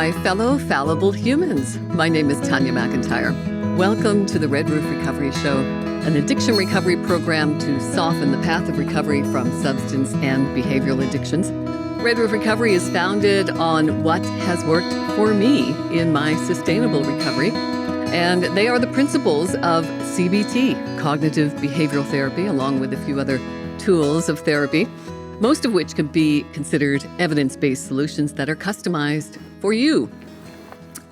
my fellow fallible humans. My name is Tanya McIntyre. Welcome to the Red Roof Recovery Show, an addiction recovery program to soften the path of recovery from substance and behavioral addictions. Red Roof Recovery is founded on what has worked for me in my sustainable recovery. And they are the principles of CBT, cognitive behavioral therapy, along with a few other tools of therapy, most of which can be considered evidence-based solutions that are customized for you.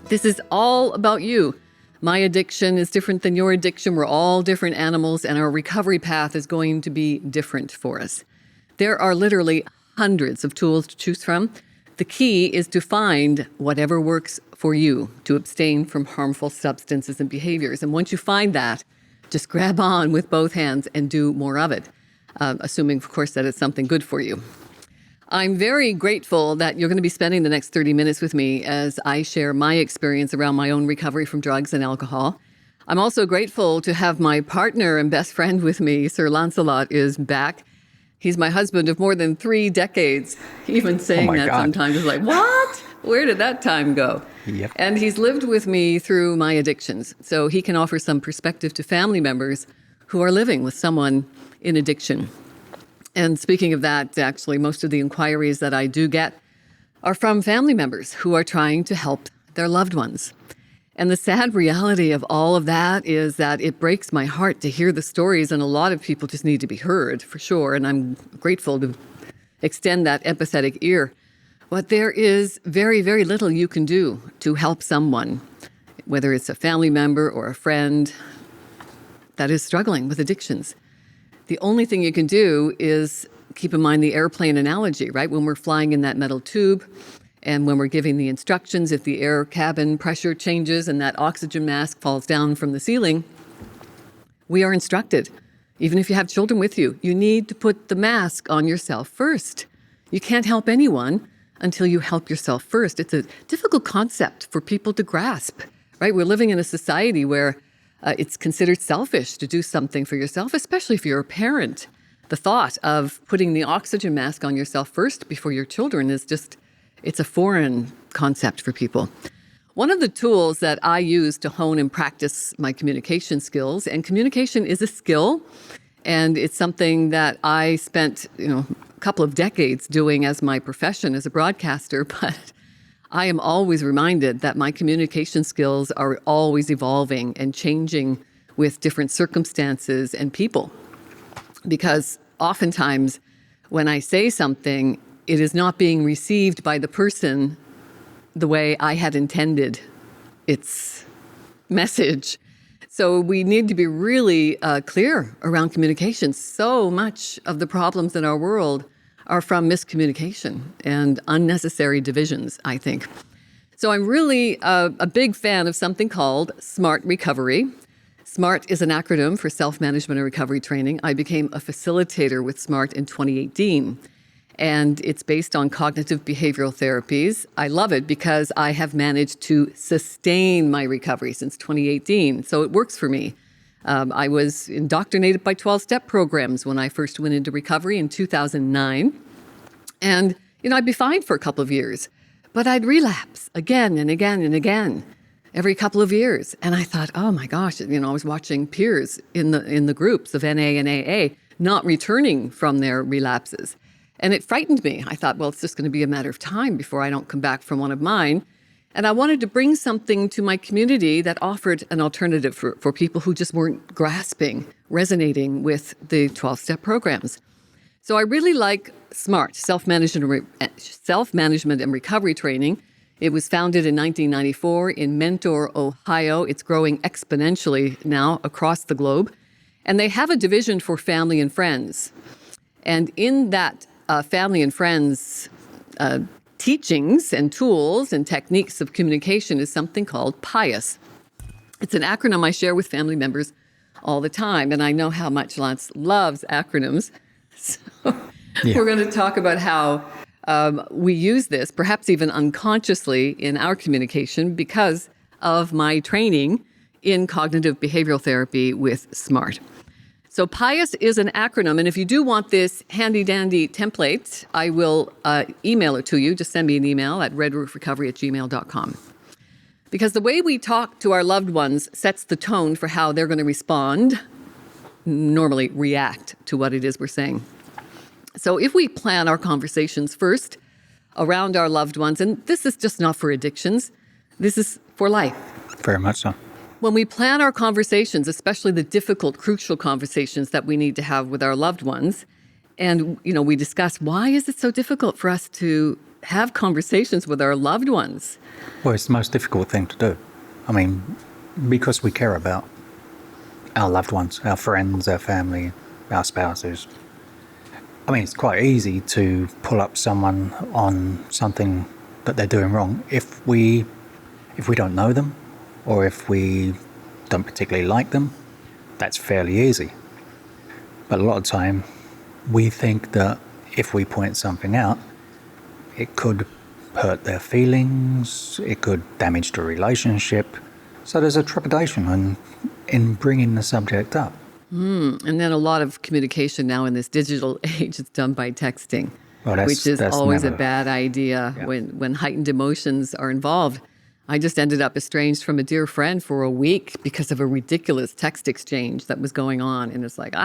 This is all about you. My addiction is different than your addiction. We're all different animals, and our recovery path is going to be different for us. There are literally hundreds of tools to choose from. The key is to find whatever works for you to abstain from harmful substances and behaviors. And once you find that, just grab on with both hands and do more of it. Assuming, of course, that it's something good for you. I'm very grateful that you're going to be spending the next 30 minutes with me as I share my experience around my own recovery from drugs and alcohol. I'm also grateful to have my partner and best friend with me. Sir Lancelot is back. He's my husband of more than 3 decades. Even saying that sometimes is like, what? Where did that time go? Yep. And he's lived with me through my addictions, so he can offer some perspective to family members who are living with someone in addiction. And speaking of that, actually, most of the inquiries that I do get are from family members who are trying to help their loved ones. And the sad reality of all of that is that it breaks my heart to hear the stories, and a lot of people just need to be heard, for sure. And I'm grateful to extend that empathetic ear. But there is very, very little you can do to help someone, whether it's a family member or a friend that is struggling with addictions. The only thing you can do is keep in mind the airplane analogy, right? When we're flying in that metal tube and when we're giving the instructions, if the air cabin pressure changes and that oxygen mask falls down from the ceiling, we are instructed, even if you have children with you, you need to put the mask on yourself first. You can't help anyone until you help yourself first. It's a difficult concept for people to grasp, right? We're living in a society where it's considered selfish to do something for yourself, especially if you're a parent. The thought of putting the oxygen mask on yourself first before your children is just, it's a foreign concept for people. One of the tools that I use to hone and practice my communication skills, and communication is a skill, and it's something that I spent, a couple of decades doing as my profession as a broadcaster, but I am always reminded that my communication skills are always evolving and changing with different circumstances and people. Because oftentimes when I say something, it is not being received by the person the way I had intended its message. So we need to be really clear around communication. So much of the problems in our world are from miscommunication and unnecessary divisions, I think. So I'm really a big fan of something called SMART Recovery. SMART is an acronym for Self-Management and Recovery Training. I became a facilitator with SMART in 2018, and it's based on cognitive behavioral therapies. I love it because I have managed to sustain my recovery since 2018, so it works for me. I was indoctrinated by 12-step programs when I first went into recovery in 2009. And, I'd be fine for a couple of years, but I'd relapse again and again and again every couple of years. And I thought, oh my gosh, I was watching peers in the groups of NA and AA not returning from their relapses. And it frightened me. I thought, well, it's just going to be a matter of time before I don't come back from one of mine. And I wanted to bring something to my community that offered an alternative for people who just weren't grasping, resonating with the 12-step programs. So I really like SMART, Self-Management and Recovery Training. It was founded in 1994 in Mentor, Ohio. It's growing exponentially now across the globe. And they have a division for family and friends. And in that family and friends teachings and tools and techniques of communication is something called PIUS. It's an acronym I share with family members all the time, and I know how much Lance loves acronyms. So We're going to talk about how we use this, perhaps even unconsciously, in our communication because of my training in cognitive behavioral therapy with SMART. So PIUS is an acronym, and if you do want this handy-dandy template, I will email it to you. Just send me an email at redroofrecovery@gmail.com. Because the way we talk to our loved ones sets the tone for how they're going to respond, normally react to what it is we're saying. So if we plan our conversations first around our loved ones, and this is just not for addictions, this is for life. Very much so. When we plan our conversations, especially the difficult, crucial conversations that we need to have with our loved ones, and we discuss why is it so difficult for us to have conversations with our loved ones? Well, it's the most difficult thing to do. I mean, because we care about our loved ones, our friends, our family, our spouses. I mean, it's quite easy to pull up someone on something that they're doing wrong if we don't know them, or if we don't particularly like them. That's fairly easy. But a lot of time, we think that if we point something out, it could hurt their feelings, it could damage the relationship. So there's a trepidation in bringing the subject up. And then a lot of communication now in this digital age is done by texting, which is always a bad idea when heightened emotions are involved. I just ended up estranged from a dear friend for a week because of a ridiculous text exchange that was going on. And it's like,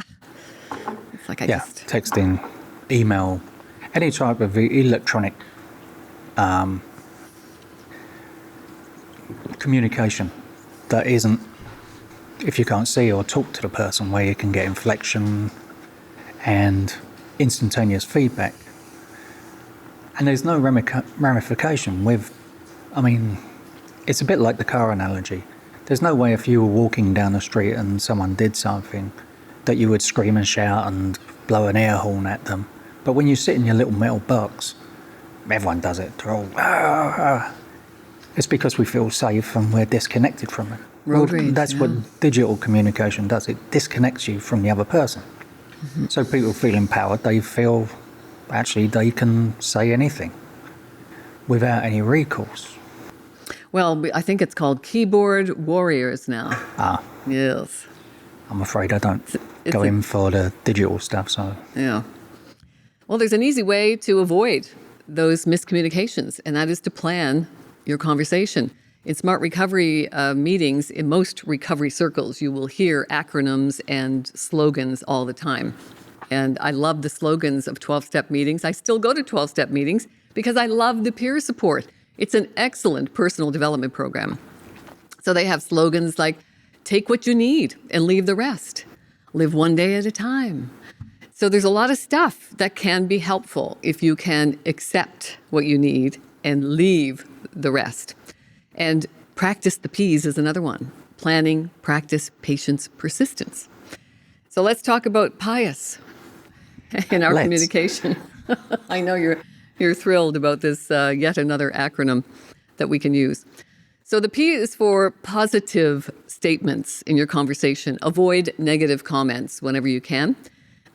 texting, email, any type of electronic communication that isn't, if you can't see or talk to the person, where you can get inflection and instantaneous feedback. And there's no ramification with, it's a bit like the car analogy. There's no way if you were walking down the street and someone did something that you would scream and shout and blow an air horn at them. But when you sit in your little metal box, everyone does it. They're all, It's because we feel safe and we're disconnected from it. That's what digital communication does. It disconnects you from the other person. Mm-hmm. So people feel empowered. They feel actually they can say anything without any recourse. Well, I think it's called keyboard warriors now. Yes. I'm afraid I don't go in for the digital stuff, so. Yeah. Well, there's an easy way to avoid those miscommunications, and that is to plan your conversation. In smart recovery meetings, in most recovery circles, you will hear acronyms and slogans all the time. And I love the slogans of 12-step meetings. I still go to 12-step meetings because I love the peer support. It's an excellent personal development program. So they have slogans like, take what you need and leave the rest. Live one day at a time. So there's a lot of stuff that can be helpful if you can accept what you need and leave the rest. And practice the P's is another one. Planning, practice, patience, persistence. So let's talk about PIUS in our communication. I know you're thrilled about this yet another acronym that we can use. So the P is for positive statements in your conversation. Avoid negative comments whenever you can.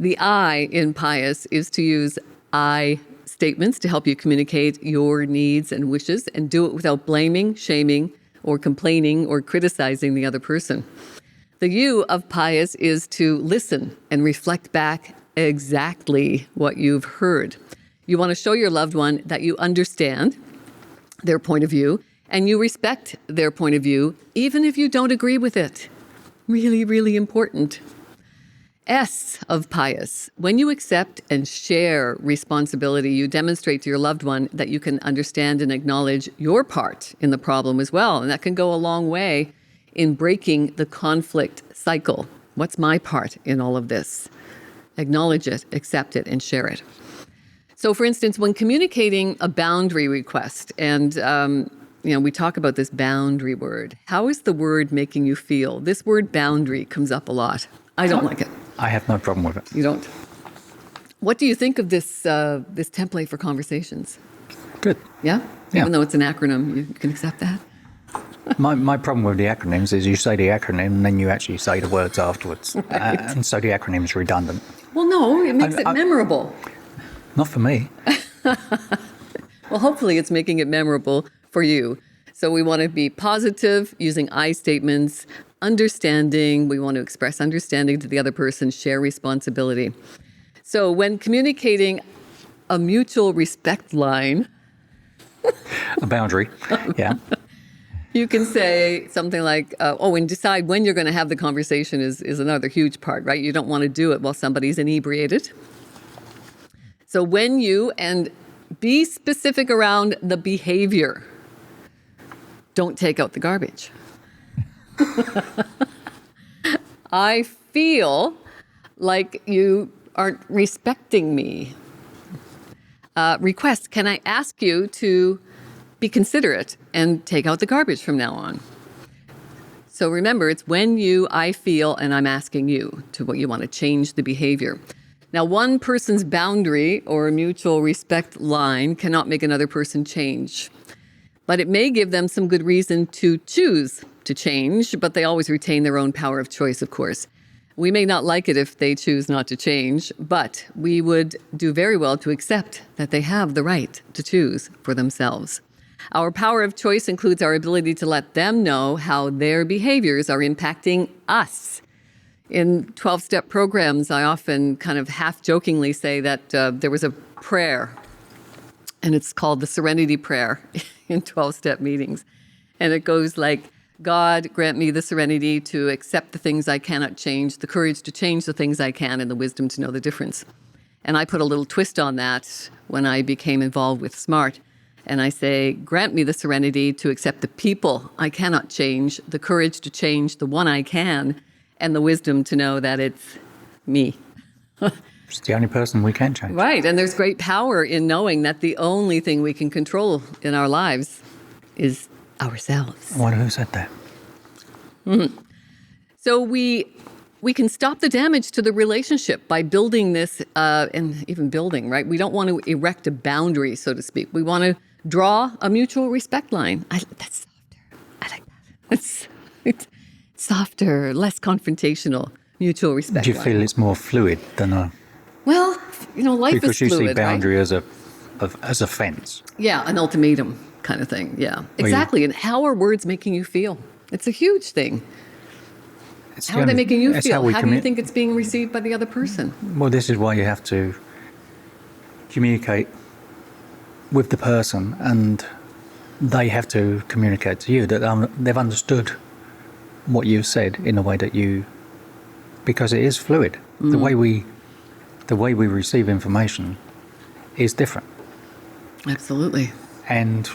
The I in PIUS is to use I statements to help you communicate your needs and wishes, and do it without blaming, shaming, or complaining or criticizing the other person. The U of PIUS is to listen and reflect back exactly what you've heard. You want to show your loved one that you understand their point of view and you respect their point of view, even if you don't agree with it. Really, really important. S of PIUS. When you accept and share responsibility, you demonstrate to your loved one that you can understand and acknowledge your part in the problem as well. And that can go a long way in breaking the conflict cycle. What's my part in all of this? Acknowledge it, accept it, and share it. So, for instance, when communicating a boundary request, and we talk about this boundary word, how is the word making you feel? This word boundary comes up a lot. I don't like it. I have no problem with it. You don't? What do you think of this this template for conversations? Good. Yeah? Even though it's an acronym, you can accept that? My problem with the acronyms is you say the acronym and then you actually say the words afterwards. Right. And so the acronym is redundant. Well, no, it makes it memorable. Not for me. Well, hopefully it's making it memorable for you. So we want to be positive, using I statements, understanding. We want to express understanding to the other person, share responsibility. So when communicating a mutual respect line, A boundary. Yeah. you can say something like, and decide when you're going to have the conversation is another huge part, right? You don't want to do it while somebody's inebriated. So and be specific around the behavior. Don't take out the garbage. I feel like you aren't respecting me. Request, can I ask you to be considerate and take out the garbage from now on? So remember, it's I feel, and I'm asking you to what you want to change the behavior. Now, one person's boundary or mutual respect line cannot make another person change, but it may give them some good reason to choose to change, but they always retain their own power of choice, of course. We may not like it if they choose not to change, but we would do very well to accept that they have the right to choose for themselves. Our power of choice includes our ability to let them know how their behaviors are impacting us. In 12-step programs, I often kind of half-jokingly say that there was a prayer, and it's called the Serenity Prayer in 12-step meetings. And it goes like, God, grant me the serenity to accept the things I cannot change, the courage to change the things I can, and the wisdom to know the difference. And I put a little twist on that when I became involved with SMART. And I say, grant me the serenity to accept the people I cannot change, the courage to change the one I can, and the wisdom to know that it's me. It's the only person we can change. Right. And there's great power in knowing that the only thing we can control in our lives is ourselves. I wonder who said that. So we can stop the damage to the relationship by building this, and even building, right? We don't want to erect a boundary, so to speak. We want to draw a mutual respect line. That's softer. I like that. It's softer, less confrontational, mutual respect Do you line. feel it's more fluid than a... Well, life is Because you fluid, see boundary right? as a fence. Yeah, an ultimatum kind of thing. Yeah, exactly. And how are words making you feel? It's a huge thing. How are they making you feel? How do you think it's being received by the other person? Well, this is why you have to communicate with the person, and they have to communicate to you that they've understood what you've said in a way that because it is fluid. The way we receive information is different. Absolutely. And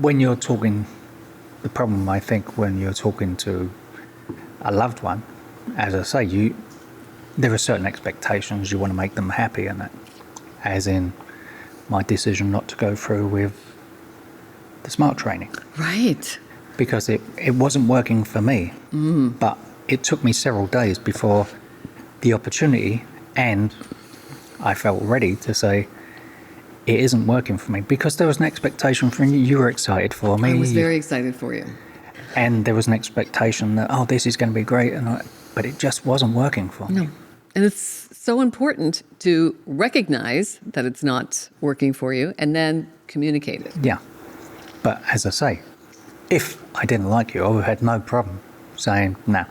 when you're talking, the problem I think when you're talking to a loved one, as I say, there are certain expectations. You want to make them happy, and that, as in my decision not to go through with the SMART training. Right. Because it wasn't working for me. But it took me several days before the opportunity, and I felt ready to say, it isn't working for me, because there was an expectation from you. You were excited for me. I was very excited for you. And there was an expectation that, this is going to be great. But it just wasn't working for me. No. And it's so important to recognize that it's not working for you and then communicate it. Yeah. But as I say, if I didn't like you, I would have had no problem saying, no,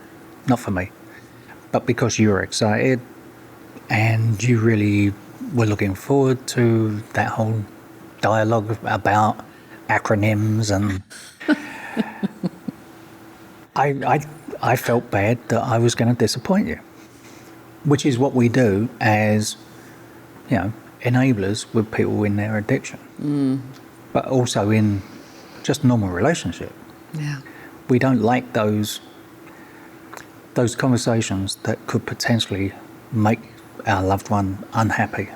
not for me. But because you were excited and you really were looking forward to that whole dialogue about acronyms, and I felt bad that I was going to disappoint you, which is what we do as, enablers with people in their addiction, but also in just normal relationship. Yeah. We don't like those conversations that could potentially make our loved one unhappy,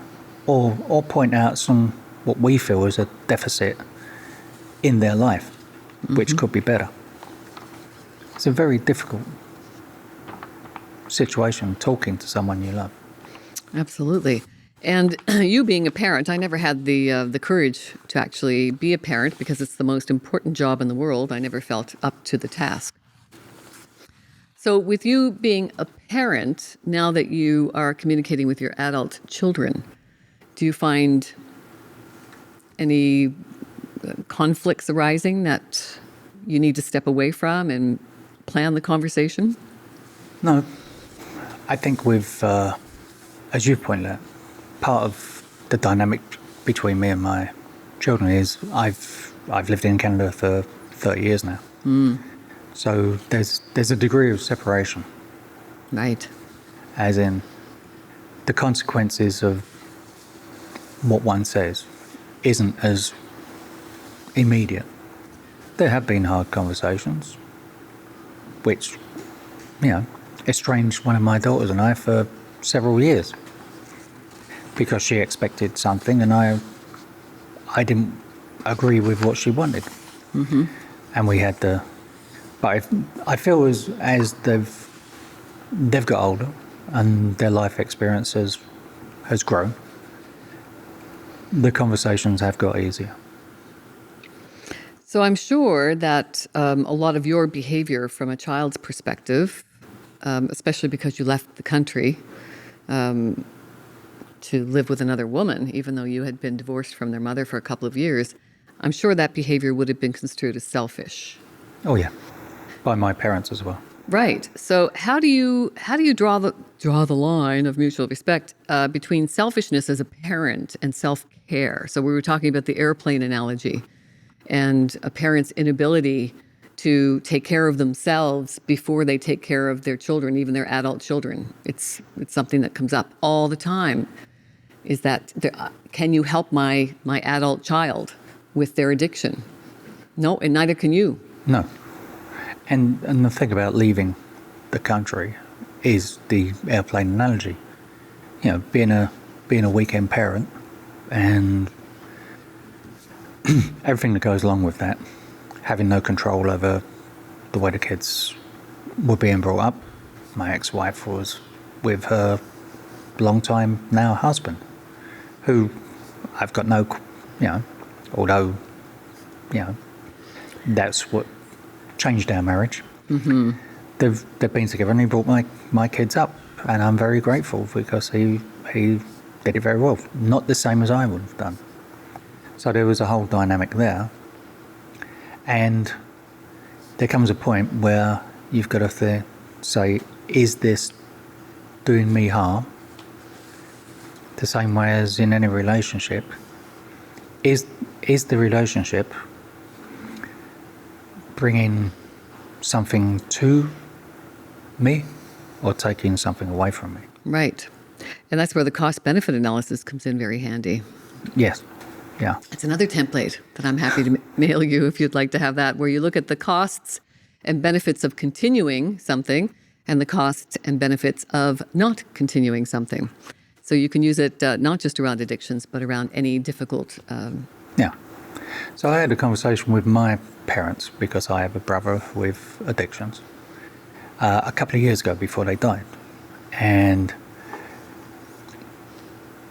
or point out what we feel is a deficit in their life, which could be better. It's a very difficult situation talking to someone you love. Absolutely. And you being a parent, I never had the courage to actually be a parent because it's the most important job in the world. I never felt up to the task. So with you being a parent, now that you are communicating with your adult children, do you find any conflicts arising that you need to step away from and plan the conversation? No, I think as you've pointed out, part of the dynamic between me and my children is I've lived in Canada for 30 years now. So there's a degree of separation, Right. as in the consequences of what one says isn't as immediate. There have been hard conversations, which, estranged one of my daughters and I for several years because she expected something and I didn't agree with what she wanted. Mm-hmm. And we had to, but I feel as they've got older and their life experience has grown, the conversations have got easier. So I'm sure that a lot of your behavior from a child's perspective, especially because you left the country to live with another woman, even though you had been divorced from their mother for a couple of years, I'm sure that behavior would have been construed as selfish. Oh yeah, by my parents as well. Right. So how do you draw the line of mutual respect between selfishness as a parent and self-care? So we were talking about the airplane analogy and a parent's inability to take care of themselves before they take care of their children, even their adult children. It's something that comes up all the time. Is that can you help my adult child with their addiction? No, and neither can you. No. And the thing about leaving the country is the airplane analogy. Being a weekend parent and everything that goes along with that, having no control over the way the kids were being brought up. My ex-wife was with her long-time now husband, who I've got no, although, that's what changed our marriage. Mm-hmm. They've been together and he brought my kids up, and I'm very grateful because he did it very well. Not the same as I would have done. So there was a whole dynamic there. And there comes a point where you've got to say, is this doing me harm? The same way as in any relationship. Is the relationship bringing something to me or taking something away from me? Right. And that's where the cost-benefit analysis comes in very handy. Yes. Yeah. It's another template that I'm happy to mail you if you'd like to have that, where you look at the costs and benefits of continuing something and the costs and benefits of not continuing something. So you can use it not just around addictions, but around any difficult... Yeah. So I had a conversation with my parents because I have a brother with addictions a couple of years ago before they died. And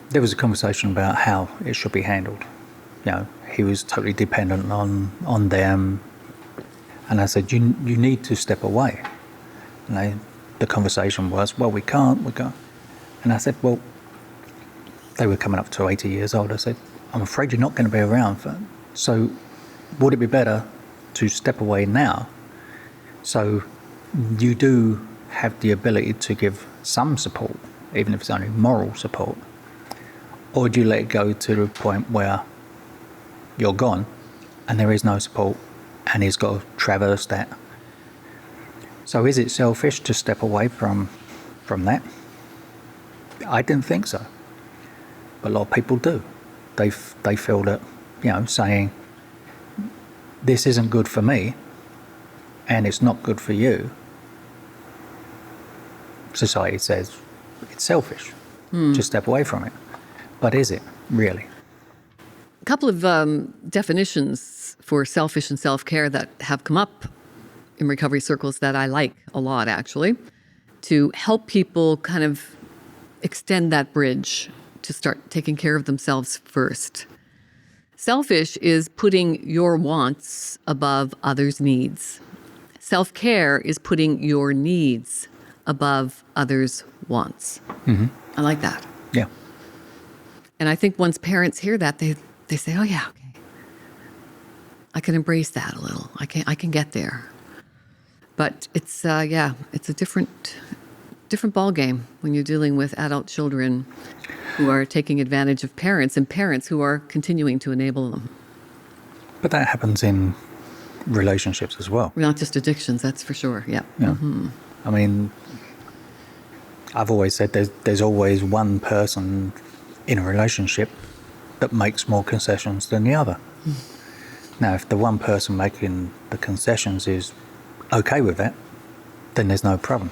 there was a conversation about how it should be handled. He was totally dependent on them. And I said, you need to step away. And the conversation was, well, we can't. And I said, well, they were coming up to 80 years old. I said, I'm afraid you're not going to be around so would it be better to step away now so you do have the ability to give some support, even if it's only moral support? Or do you let it go to the point where you're gone and there is no support and he's got to traverse that? So is it selfish to step away from that? I didn't think so. But a lot of people do. They feel that, saying, this isn't good for me and it's not good for you. Society says it's selfish to step away from it. But is it really? A couple of definitions for selfish and self-care that have come up in recovery circles that I like a lot, actually, to help people kind of extend that bridge to start taking care of themselves first. Selfish is putting your wants above others' needs. Self-care is putting your needs above others' wants. Mm-hmm. I like that. Yeah. And I think once parents hear that, they say, oh yeah, okay. I can embrace that a little. I can get there. But it's it's a different ball game when you're dealing with adult children who are taking advantage of parents and parents who are continuing to enable them. But that happens in relationships as well. Not just addictions, that's for sure. Yeah. Yeah. I mean, I've always said there's always one person in a relationship that makes more concessions than the other. Now, if the one person making the concessions is okay with that, then there's no problem.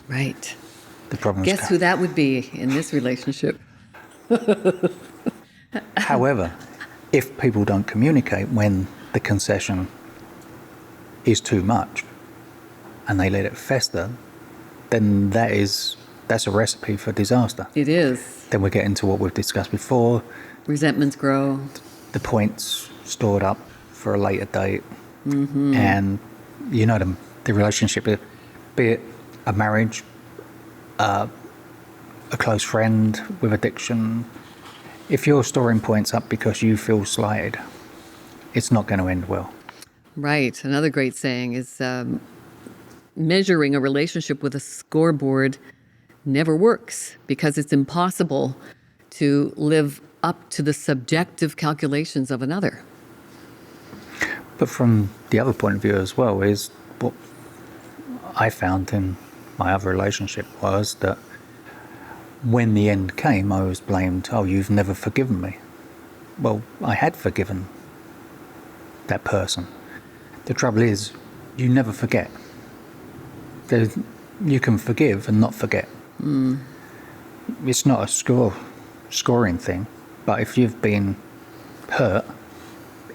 Right. The problem Guess who that would be in this relationship? However, if people don't communicate when the concession is too much and they let it fester, then that's a recipe for disaster. It is. Then we get into what we've discussed before. Resentments grow. The points stored up for a later date. And you know the relationship, be it a marriage, a close friend with addiction, if you're storing points up because you feel slighted, it's not going to end well. Right. Another great saying is measuring a relationship with a scoreboard never works because it's impossible to live up to the subjective calculations of another. But from the other point of view as well is what I found in my other relationship was that when the end came, I was blamed, oh, you've never forgiven me. Well, I had forgiven that person. The trouble is, you never forget. You can forgive and not forget. It's not a scoring thing, but if you've been hurt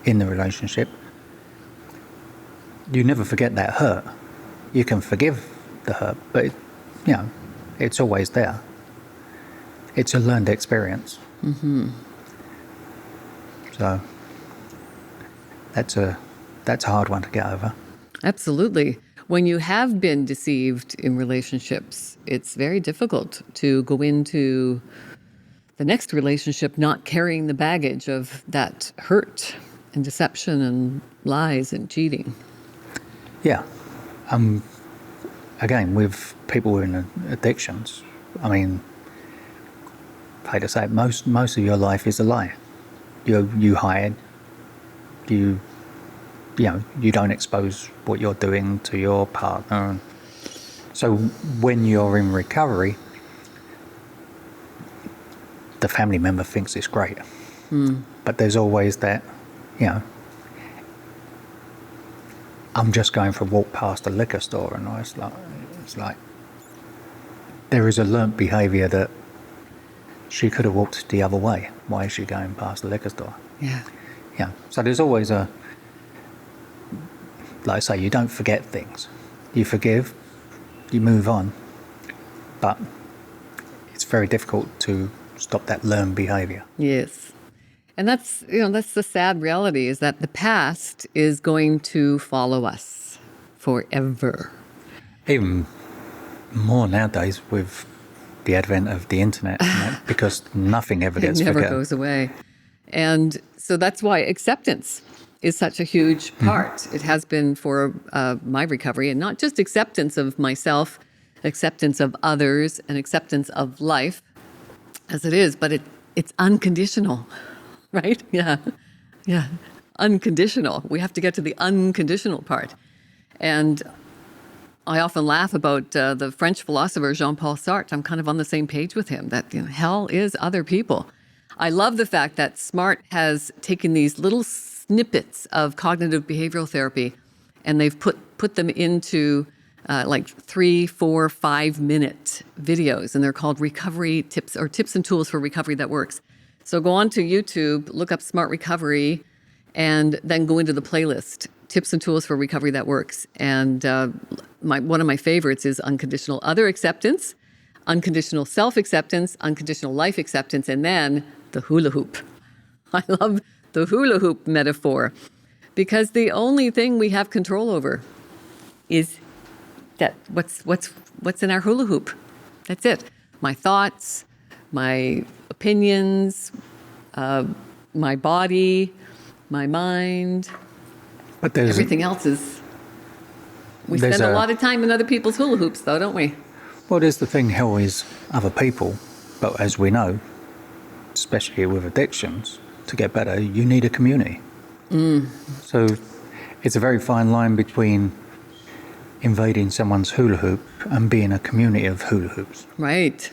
in the relationship, you never forget that hurt. You can forgive the hurt, but it's always there. It's a learned experience. So that's a hard one to get over. Absolutely. When you have been deceived in relationships, it's very difficult to go into the next relationship not carrying the baggage of that hurt and deception and lies and cheating. Yeah. Again, with people in addictions, I mean, I hate to say it, most of your life is a lie. You hide. You don't expose what you're doing to your partner. So when you're in recovery, the family member thinks it's great. But there's always that, I'm just going for a walk past a liquor store, and it's like there is a learnt behaviour that she could have walked the other way. Why is she going past the liquor store? Yeah. Yeah. So there's always like I say, you don't forget things. You forgive, you move on, but it's very difficult to stop that learned behaviour. Yes. And that's the sad reality, is that the past is going to follow us forever. Even more nowadays with the advent of the internet, because nothing ever gets It never forgotten. goes away. And so that's why acceptance is such a huge part. It has been for my recovery, and not just acceptance of myself, acceptance of others, and acceptance of life as it is, but it's unconditional, right? Yeah. Unconditional. We have to get to the unconditional part. And I often laugh about the French philosopher Jean-Paul Sartre. I'm kind of on the same page with him, that hell is other people. I love the fact that SMART has taken these little snippets of cognitive behavioral therapy, and they've put them into like 3, 4, 5-minute videos, and they're called recovery tips, or tips and tools for recovery that works. So go on to YouTube, look up SMART Recovery, and then go into the playlist, tips and tools for recovery that works. And one of my favorites is unconditional other acceptance, unconditional self-acceptance, unconditional life acceptance, and then the hula hoop. I love the hula hoop metaphor, because the only thing we have control over is that what's in our hula hoop. That's it. My thoughts, my opinions, my body, my mind. But there's Everything else is We There's spend a lot of time in other people's hula hoops, though, don't we? Well, there's the thing, hell is other people, but as we know, especially with addictions, to get better, you need a community. So it's a very fine line between invading someone's hula hoop and being a community of hula hoops. Right.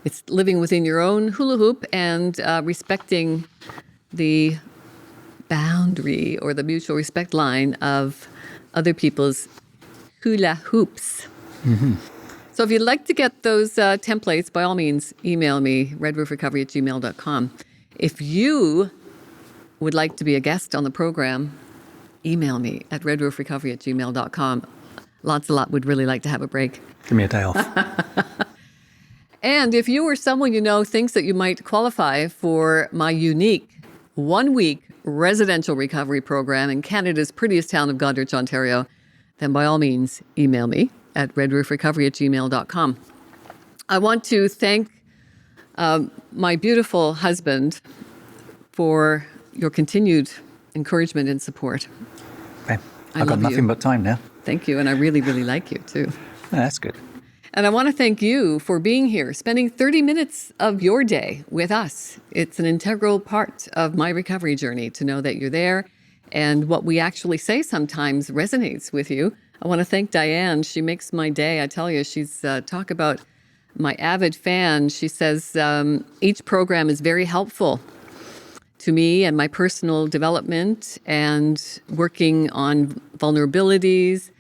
It's living within your own hula hoop and respecting the boundary or the mutual respect line of other people's hula hoops. So if you'd like to get those templates, by all means, email me, redroofrecovery@gmail.com. If you would like to be a guest on the program, email me at redroofrecovery@gmail.com. Lots would really like to have a break. Give me a day off. And if you or someone you know thinks that you might qualify for my unique 1-week residential recovery program in Canada's prettiest town of Goderich, Ontario, then by all means, email me at redroofrecovery@gmail.com. I want to thank my beautiful husband for your continued encouragement and support. Okay. I I've got love nothing you. but time now. Thank you, and I really, really like you too. Oh, that's good. And I want to thank you for being here, spending 30 minutes of your day with us. It's an integral part of my recovery journey to know that you're there and what we actually say sometimes resonates with you. I want to thank Diane. She makes my day. I tell you, she's talk about my avid fan. She says each program is very helpful to me and my personal development and working on vulnerabilities.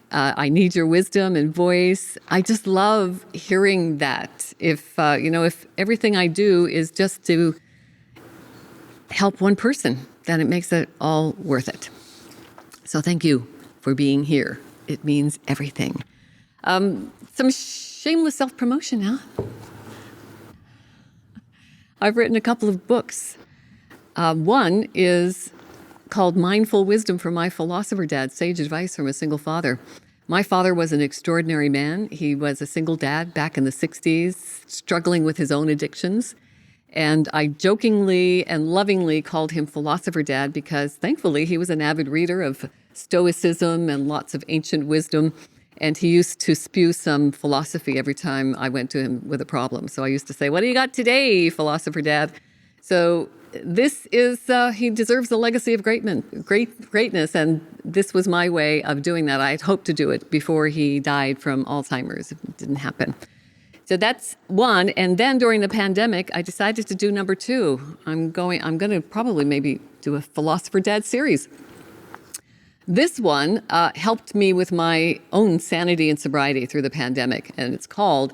I need your wisdom and voice. I just love hearing that. If everything I do is just to help one person, then it makes it all worth it. So thank you for being here. It means everything. Some shameless self-promotion, huh? I've written a couple of books. One is called Mindful Wisdom from My Philosopher Dad, Sage Advice from a Single Father. My father was an extraordinary man. He was a single dad back in the 60s, struggling with his own addictions. And I jokingly and lovingly called him Philosopher Dad because thankfully he was an avid reader of Stoicism and lots of ancient wisdom. And he used to spew some philosophy every time I went to him with a problem. So I used to say, "What do you got today, Philosopher Dad?" So this is, he deserves a legacy of greatness, and this was my way of doing that. I had hoped to do it before he died from Alzheimer's. It didn't happen. So that's one, and then during the pandemic, I decided to do number 2. I'm going to probably maybe do a Philosopher Dad series. This one helped me with my own sanity and sobriety through the pandemic, and it's called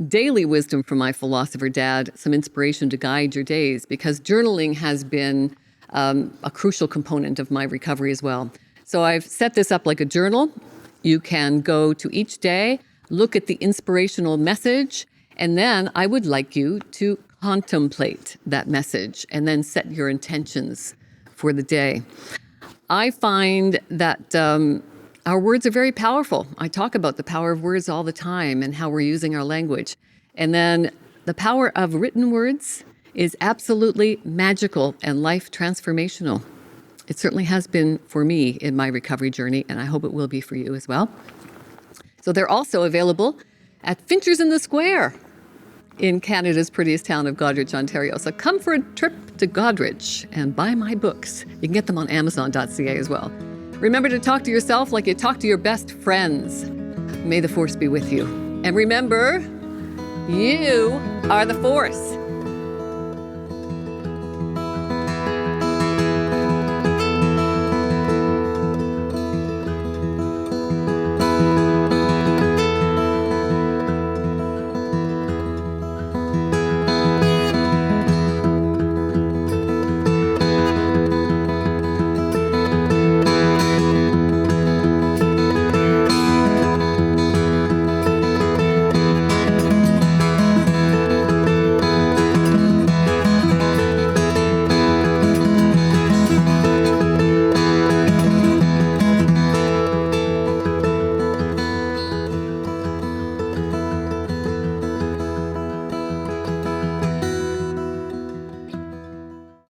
Daily Wisdom from My Philosopher Dad, Some Inspiration to Guide Your Days, because journaling has been a crucial component of my recovery as well. So I've set this up like a journal. You can go to each day, look at the inspirational message, and then I would like you to contemplate that message and then set your intentions for the day. I find that our words are very powerful. I talk about the power of words all the time and how we're using our language. And then the power of written words is absolutely magical and life transformational. It certainly has been for me in my recovery journey, and I hope it will be for you as well. So they're also available at Finchers in the Square in Canada's prettiest town of Goderich, Ontario. So come for a trip to Goderich and buy my books. You can get them on Amazon.ca as well. Remember to talk to yourself like you talk to your best friends. May the force be with you. And remember, you are the force.